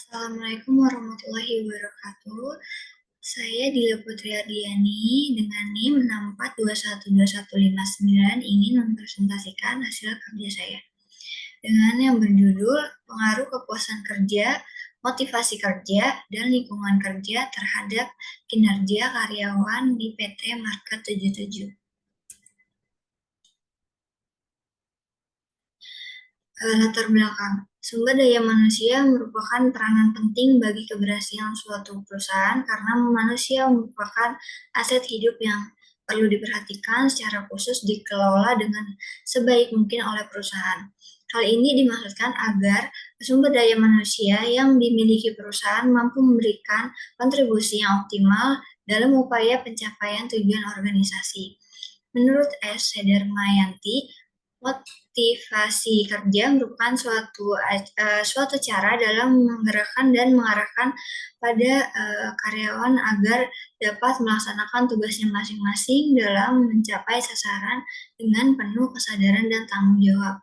Assalamualaikum warahmatullahi wabarakatuh. Saya Dila Putri Ardiani dengan NIM 6421259 ingin mempresentasikan hasil kerja saya dengan yang berjudul pengaruh kepuasan kerja, motivasi kerja, dan lingkungan kerja terhadap kinerja karyawan di PT Market 77. Latar belakang. Sumber daya manusia merupakan peranan penting bagi keberhasilan suatu perusahaan karena manusia merupakan aset hidup yang perlu diperhatikan secara khusus dikelola dengan sebaik mungkin oleh perusahaan. Hal ini dimaksudkan agar sumber daya manusia yang dimiliki perusahaan mampu memberikan kontribusi yang optimal dalam upaya pencapaian tujuan organisasi. Menurut S. Sedermayanti, motivasi kerja merupakan suatu cara dalam menggerakkan dan mengarahkan pada karyawan agar dapat melaksanakan tugasnya masing-masing dalam mencapai sasaran dengan penuh kesadaran dan tanggung jawab.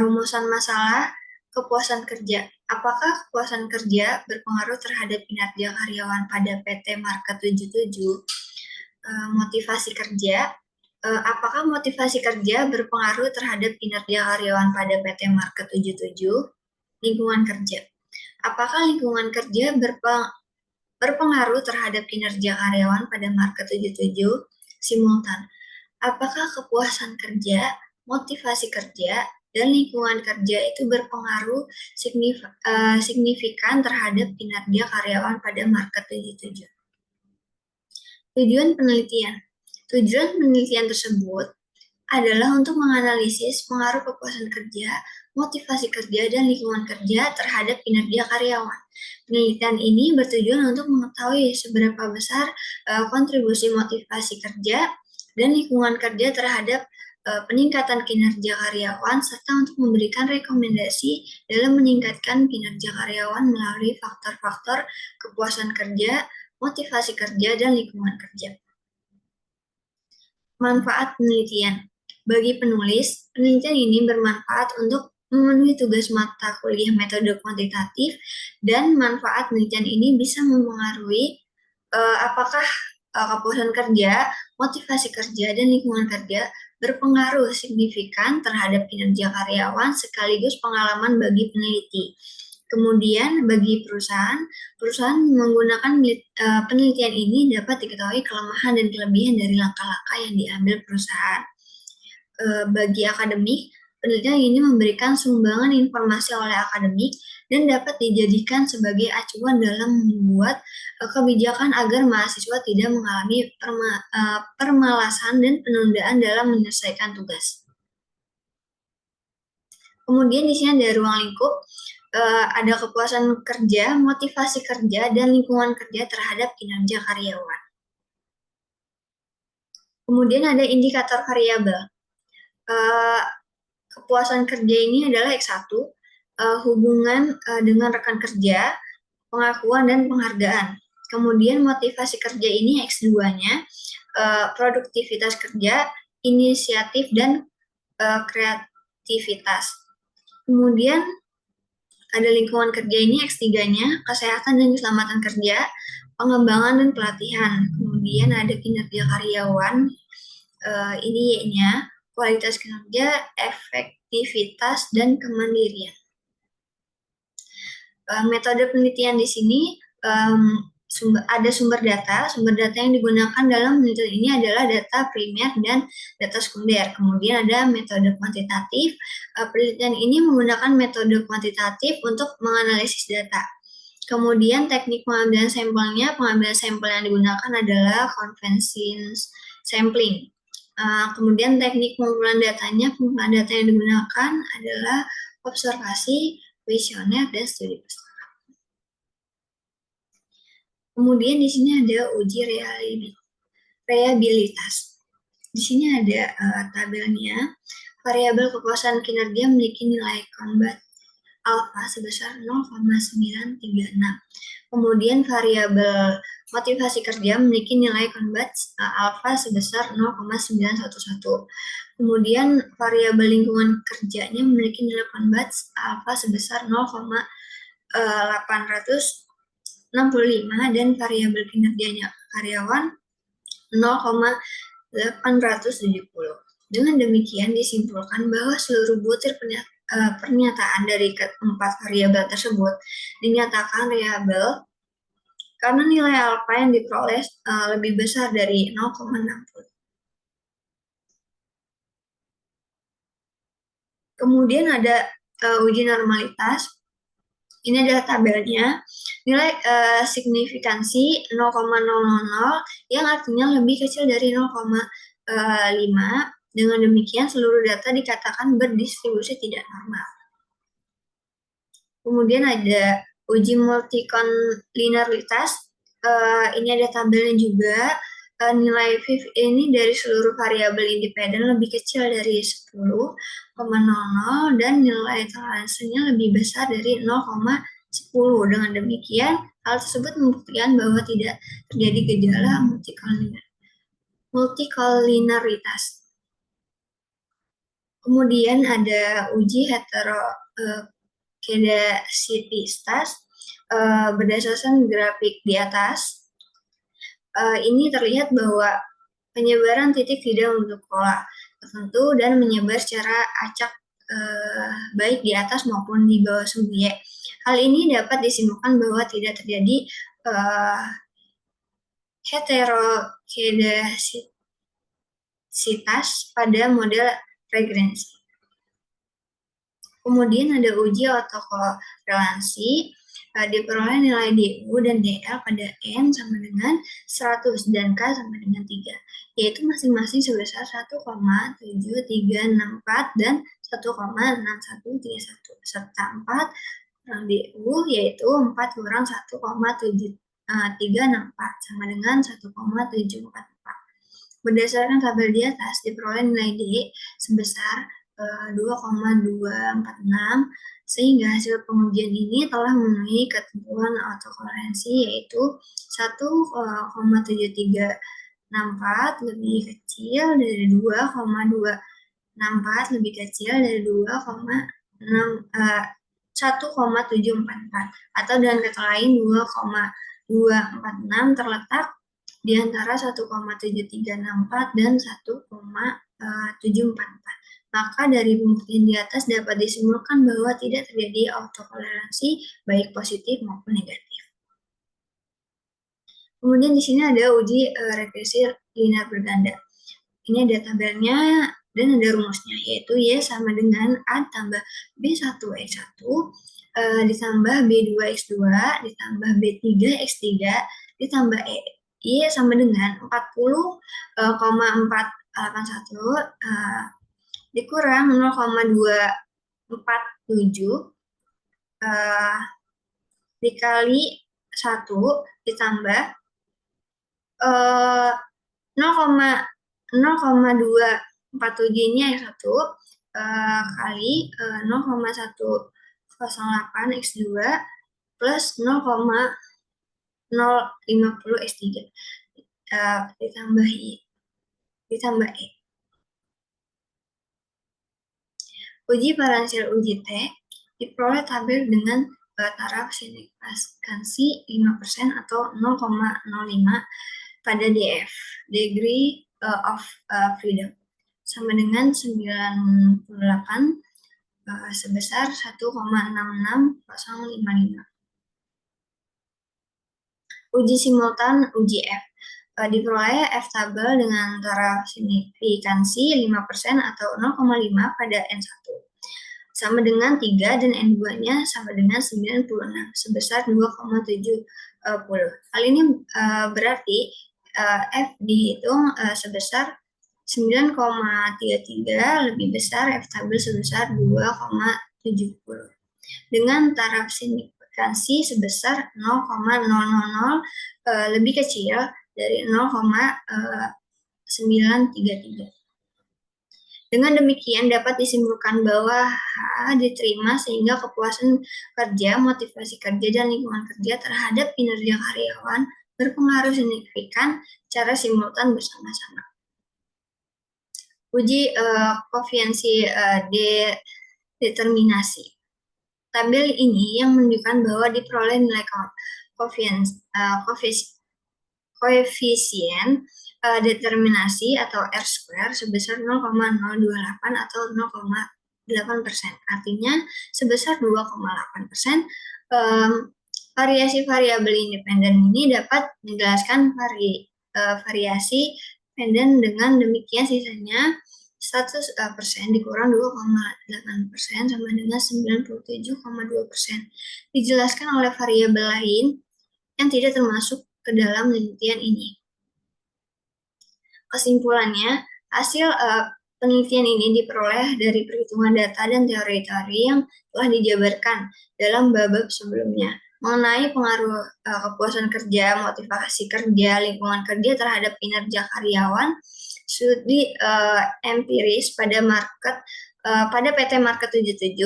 Rumusan masalah kepuasan kerja. Apakah kepuasan kerja berpengaruh terhadap kinerja karyawan pada PT Market 77? Motivasi kerja. Apakah motivasi kerja berpengaruh terhadap kinerja karyawan pada PT Market 77? Lingkungan kerja. Apakah lingkungan kerja berpengaruh terhadap kinerja karyawan pada Market 77? Simultan. Apakah kepuasan kerja, motivasi kerja, dan lingkungan kerja itu berpengaruh signifikan terhadap kinerja karyawan pada Market 77? Tujuan penelitian. Tujuan penelitian tersebut adalah untuk menganalisis pengaruh kepuasan kerja, motivasi kerja, dan lingkungan kerja terhadap kinerja karyawan. Penelitian ini bertujuan untuk mengetahui seberapa besar kontribusi motivasi kerja dan lingkungan kerja terhadap peningkatan kinerja karyawan, serta untuk memberikan rekomendasi dalam meningkatkan kinerja karyawan melalui faktor-faktor kepuasan kerja, motivasi kerja, dan lingkungan kerja. Manfaat penelitian. Bagi penulis, penelitian ini bermanfaat untuk memenuhi tugas mata kuliah metode kuantitatif, dan manfaat penelitian ini bisa mempengaruhi apakah kepuasan kerja, motivasi kerja, dan lingkungan kerja berpengaruh signifikan terhadap kinerja karyawan sekaligus pengalaman bagi peneliti. Kemudian bagi perusahaan menggunakan penelitian ini dapat diketahui kelemahan dan kelebihan dari langkah-langkah yang diambil perusahaan. Bagi akademik, penelitian ini memberikan sumbangan informasi oleh akademik dan dapat dijadikan sebagai acuan dalam membuat kebijakan agar mahasiswa tidak mengalami permalasan dan penundaan dalam menyelesaikan tugas. Kemudian di sini ada ruang lingkup, ada kepuasan kerja, motivasi kerja, dan lingkungan kerja terhadap kinerja karyawan. Kemudian ada indikator variabel. Kepuasan kerja ini adalah X1, hubungan dengan rekan kerja, pengakuan dan penghargaan. Kemudian motivasi kerja ini X2-nya, produktivitas kerja, inisiatif, dan kreativitas. Kemudian ada lingkungan kerja ini X3-nya, kesehatan dan keselamatan kerja, pengembangan dan pelatihan. Kemudian ada kinerja karyawan, ini Y-nya, kualitas kinerja, efektivitas, dan kemandirian. Metode penelitian di sini ada sumber data yang digunakan dalam penelitian ini adalah data primer dan data sekunder. Kemudian ada metode kuantitatif. Penelitian ini menggunakan metode kuantitatif untuk menganalisis data. Kemudian teknik pengambilan sampelnya, pengambilan sampel yang digunakan adalah convention sampling. Kemudian teknik pengumpulan datanya, pengumpulan data yang digunakan adalah observasi, kuesioner, dan studi persona. Kemudian di sini ada uji reliabilitas. Di sini ada tabelnya. Variabel kepuasan kinerja memiliki nilai Combad alfa sebesar 0,936. Kemudian variabel motivasi kerja memiliki nilai Combad alfa sebesar 0,911. Kemudian variabel lingkungan kerjanya memiliki nilai Combad alfa sebesar 0,9 865 dan variabel kinerjanya karyawan 0,870. Dengan demikian disimpulkan bahwa seluruh butir pernyataan dari keempat variabel tersebut dinyatakan reliabel karena nilai alfa yang diperoleh lebih besar dari 0,60. Kemudian ada uji normalitas. Ini adalah tabelnya. Nilai signifikansi 0,000 yang artinya lebih kecil dari 0,5. Dengan demikian seluruh data dikatakan berdistribusi tidak normal. Kemudian ada uji multikonlinearitas. Ini ada tabelnya juga. Nilai VIF ini dari seluruh variabel independen lebih kecil dari 10,00 dan nilai toleransinya lebih besar dari 0,10. Dengan demikian, hal tersebut membuktikan bahwa tidak terjadi gejala multikoliniaritas. Kemudian ada uji heterokedasitas. Berdasarkan grafik di atas, ini terlihat bahwa penyebaran titik tidak untuk pola tertentu dan menyebar secara acak baik di atas maupun di bawah subyek. Hal ini dapat disimpulkan bahwa tidak terjadi heterokedasitas pada model regressi. Kemudian ada uji autokorelasi. Diperoleh nilai DU dan DL pada N sama dengan 100 dan K sama dengan 3, yaitu masing-masing sebesar 1,7364 dan 1,6131, serta 4 kurang DU yaitu 4 kurang 1,7364 sama dengan 1,744. Berdasarkan tabel di atas, diperoleh nilai D sebesar 2,246, sehingga hasil pengujian ini telah memenuhi ketentuan autokorelensi yaitu 1,7364 lebih kecil dari 2,264 lebih kecil dari 1,744, atau dengan kata lain 2,246 terletak di antara 1,7364 dan 1,744. Maka dari pembuktian di atas dapat disimpulkan bahwa tidak terjadi autokorelensi baik positif maupun negatif. Kemudian di sini ada uji regresi linear berganda. Ini ada tabelnya dan ada rumusnya, yaitu Y sama dengan A tambah B1X1 ditambah B2X2 ditambah B3X3 ditambah Y sama dengan 40,481 dikurang 0,247 dikali 1 ditambah 0,247 ini X1 kali 0,108 X2 plus 0,050 X3 ditambah E. Uji paransial uji T diperoleh tabel dengan taraf signifikansi 5% atau 0,05 pada DF, degree of freedom, sama dengan 98 sebesar 1,66055. Uji simultan uji F. Diperoleh F tabel dengan taraf signifikansi 5% atau 0,5 pada N1, sama dengan 3 dan N2-nya sama dengan 96 sebesar 2,70. Hal ini berarti F dihitung sebesar 9,33 lebih besar F tabel sebesar 2,70 dengan taraf signifikansi sebesar 0,000 lebih kecil dari 0,933. Dengan demikian dapat disimpulkan bahwa H diterima sehingga kepuasan kerja, motivasi kerja, dan lingkungan kerja terhadap kinerja karyawan berpengaruh signifikan secara simultan bersama-sama. Uji koefiensi determinasi. Tabel ini yang menunjukkan bahwa diperoleh nilai koefisien determinasi atau R-square sebesar 0,028 atau 0,8%. Artinya sebesar 2,8%. Variasi variabel independen ini dapat menjelaskan variasi dependen dengan demikian sisanya 100% dikurang 2,8% sama dengan 97,2%. Dijelaskan oleh variabel lain yang tidak termasuk ke dalam penelitian ini. Kesimpulannya, hasil penelitian ini diperoleh dari perhitungan data dan teori-teori yang telah dijabarkan dalam bab sebelumnya mengenai pengaruh kepuasan kerja, motivasi kerja, lingkungan kerja terhadap kinerja karyawan. Studi empiris pada PT Market 77.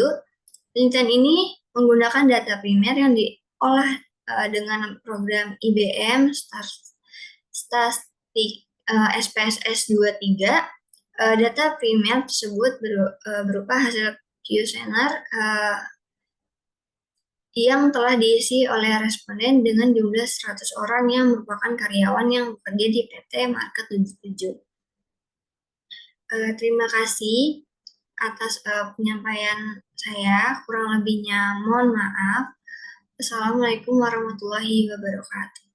Penelitian ini menggunakan data primer yang diolah dengan program IBM Statistik SPSS 23. Data primer tersebut berupa hasil kuesioner yang telah diisi oleh responden dengan jumlah 100 orang yang merupakan karyawan yang bekerja di PT Market 77. Terima kasih atas penyampaian saya. Kurang lebihnya mohon maaf. Assalamualaikum warahmatullahi wabarakatuh.